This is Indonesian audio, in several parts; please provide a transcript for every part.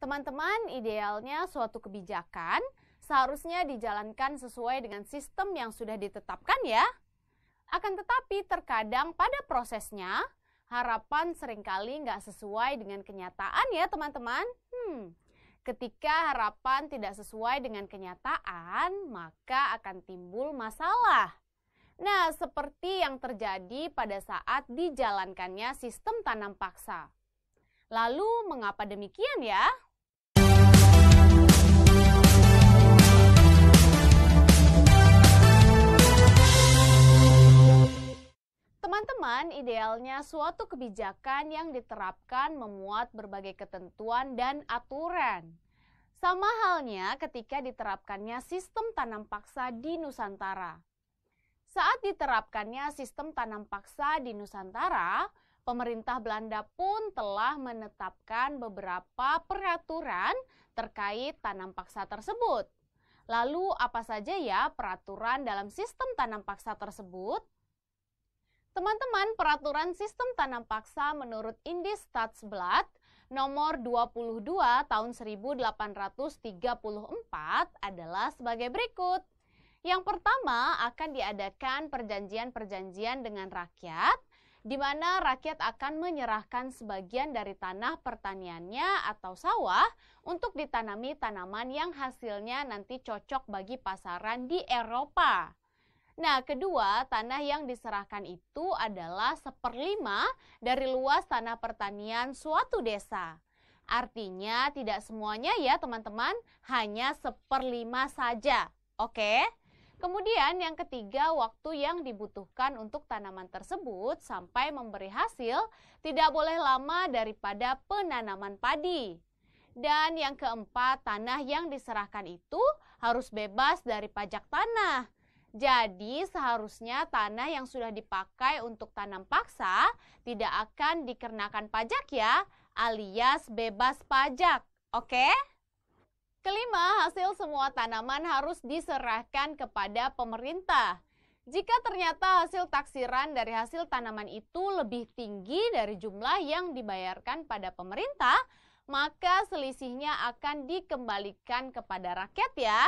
Teman-teman, idealnya suatu kebijakan seharusnya dijalankan sesuai dengan sistem yang sudah ditetapkan ya. Akan tetapi terkadang pada prosesnya, harapan seringkali nggak sesuai dengan kenyataan ya teman-teman. Ketika harapan tidak sesuai dengan kenyataan, maka akan timbul masalah. Nah, seperti yang terjadi pada saat dijalankannya sistem tanam paksa. Lalu, mengapa demikian ya? Teman-teman, idealnya suatu kebijakan yang diterapkan memuat berbagai ketentuan dan aturan. Sama halnya ketika diterapkannya sistem tanam paksa di Nusantara. Saat diterapkannya sistem tanam paksa di Nusantara, pemerintah Belanda pun telah menetapkan beberapa peraturan terkait tanam paksa tersebut. Lalu apa saja ya peraturan dalam sistem tanam paksa tersebut? Teman-teman, peraturan sistem tanam paksa menurut Indis Stadsblad nomor 22 tahun 1834 adalah sebagai berikut. Yang pertama, akan diadakan perjanjian-perjanjian dengan rakyat, di mana rakyat akan menyerahkan sebagian dari tanah pertaniannya atau sawah untuk ditanami tanaman yang hasilnya nanti cocok bagi pasaran di Eropa. Nah, kedua, tanah yang diserahkan itu adalah 1/5 dari luas tanah pertanian suatu desa. Artinya tidak semuanya ya teman-teman, hanya 1/5 saja. Oke? Kemudian yang ketiga, waktu yang dibutuhkan untuk tanaman tersebut sampai memberi hasil tidak boleh lama daripada penanaman padi. Dan yang keempat, tanah yang diserahkan itu harus bebas dari pajak tanah. Jadi seharusnya tanah yang sudah dipakai untuk tanam paksa tidak akan dikenakan pajak ya, alias bebas pajak. Oke? Kelima, hasil semua tanaman harus diserahkan kepada pemerintah. Jika ternyata hasil taksiran dari hasil tanaman itu lebih tinggi dari jumlah yang dibayarkan pada pemerintah, maka selisihnya akan dikembalikan kepada rakyat ya.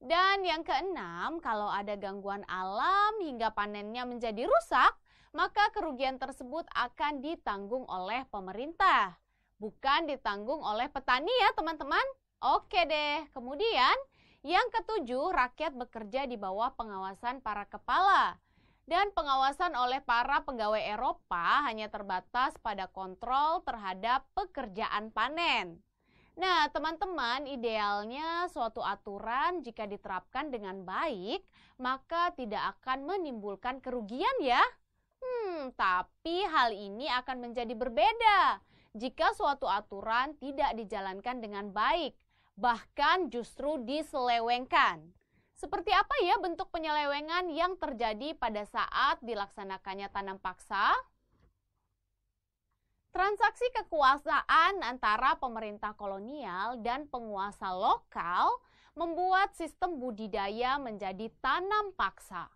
Dan yang keenam, kalau ada gangguan alam hingga panennya menjadi rusak, maka kerugian tersebut akan ditanggung oleh pemerintah, bukan ditanggung oleh petani ya teman-teman. Oke deh, kemudian yang ketujuh, rakyat bekerja di bawah pengawasan para kepala. Dan pengawasan oleh para pegawai Eropa hanya terbatas pada kontrol terhadap pekerjaan panen. Nah, teman-teman, idealnya suatu aturan jika diterapkan dengan baik, maka tidak akan menimbulkan kerugian ya. Tapi hal ini akan menjadi berbeda jika suatu aturan tidak dijalankan dengan baik, bahkan justru diselewengkan. Seperti apa ya bentuk penyelewengan yang terjadi pada saat dilaksanakannya tanam paksa? Transaksi kekuasaan antara pemerintah kolonial dan penguasa lokal membuat sistem budidaya menjadi tanam paksa.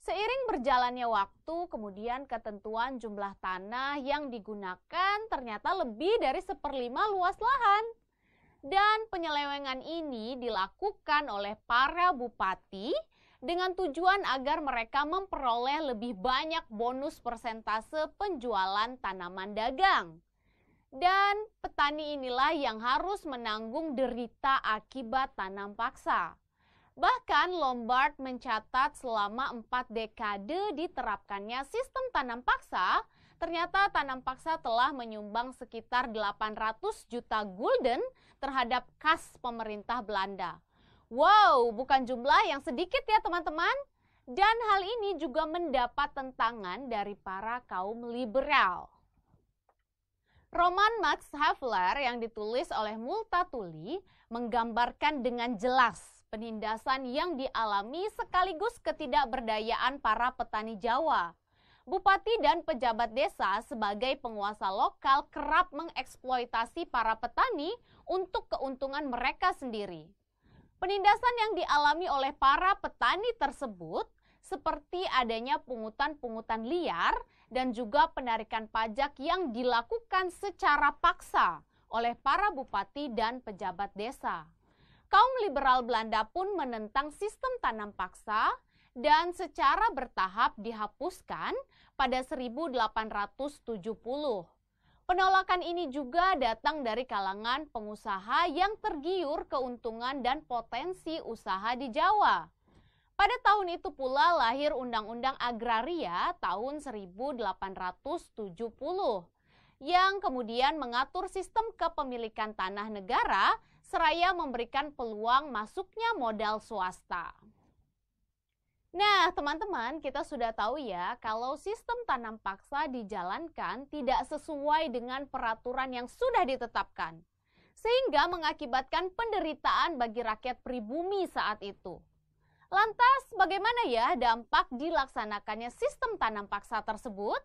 Seiring berjalannya waktu, kemudian ketentuan jumlah tanah yang digunakan ternyata lebih dari 1/5 luas lahan. Dan penyelewengan ini dilakukan oleh para bupati dengan tujuan agar mereka memperoleh lebih banyak bonus persentase penjualan tanaman dagang. Dan petani inilah yang harus menanggung derita akibat tanam paksa. Bahkan Lombard mencatat selama 4 dekade diterapkannya sistem tanam paksa, ternyata tanam paksa telah menyumbang sekitar 800 juta gulden terhadap kas pemerintah Belanda. Wow, bukan jumlah yang sedikit ya teman-teman. Dan hal ini juga mendapat tentangan dari para kaum liberal. Roman Max Havelaar yang ditulis oleh Multatuli menggambarkan dengan jelas penindasan yang dialami sekaligus ketidakberdayaan para petani Jawa. Bupati dan pejabat desa sebagai penguasa lokal kerap mengeksploitasi para petani untuk keuntungan mereka sendiri. Penindasan yang dialami oleh para petani tersebut seperti adanya pungutan-pungutan liar dan juga penarikan pajak yang dilakukan secara paksa oleh para bupati dan pejabat desa. Kaum liberal Belanda pun menentang sistem tanam paksa dan secara bertahap dihapuskan pada 1870. Penolakan ini juga datang dari kalangan pengusaha yang tergiur keuntungan dan potensi usaha di Jawa. Pada tahun itu pula lahir Undang-Undang Agraria tahun 1870 yang kemudian mengatur sistem kepemilikan tanah negara seraya memberikan peluang masuknya modal swasta. Nah, teman-teman, kita sudah tahu ya kalau sistem tanam paksa dijalankan tidak sesuai dengan peraturan yang sudah ditetapkan, sehingga mengakibatkan penderitaan bagi rakyat pribumi saat itu. Lantas, bagaimana ya dampak dilaksanakannya sistem tanam paksa tersebut?